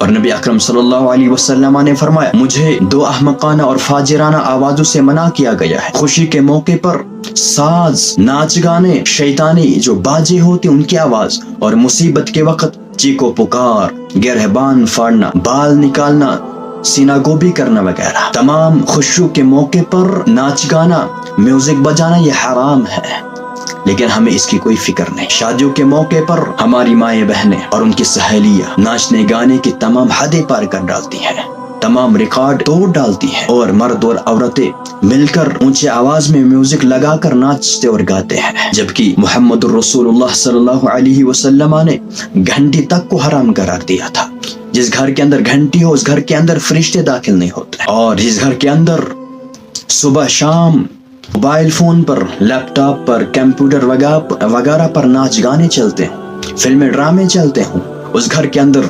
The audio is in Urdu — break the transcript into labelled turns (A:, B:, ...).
A: اور نبی اکرم صلی اللہ علیہ وسلم نے فرمایا مجھے 2 احمقانہ اور فاجرانہ آوازوں سے منع کیا گیا ہے، خوشی کے موقع پر ساز، ناچ گانے، شیطانی جو باجے ہوتے ان کی آواز، اور مصیبت کے وقت چیخو پکار، گرہبان پھاڑنا، بال نکالنا، سینہ گوبی کرنا وغیرہ۔ تمام خوشیوں کے موقع پر ناچ گانا، میوزک بجانا یہ حرام ہے، لیکن ہمیں اس کی کوئی فکر نہیں۔ شادیوں کے موقع پر ہماری مائیں بہنیں اور ان کی سہیلیاں ناچنے گانے کی تمام حدیں پار کر ڈالتی ہیں، تمام ریکارڈ توڑ ڈالتی ہیں، اور مرد اور عورتیں مل کر اونچی آواز میں میوزک لگا کر ناچتے اور گاتے ہیں، جبکہ محمد الرسول اللہ صلی اللہ علیہ وسلم نے گھنٹی تک کو حرام قرار دیا تھا۔ جس گھر کے اندر گھنٹی ہو اس گھر کے اندر فرشتے داخل نہیں ہوتے، اور جس گھر کے اندر صبح شام موبائل فون پر، لیپ ٹاپ پر، کمپیوٹر وغیرہ پر ناچ گانے چلتے ہوں، فلمیں ڈرامے چلتے ہوں، اس گھر کے اندر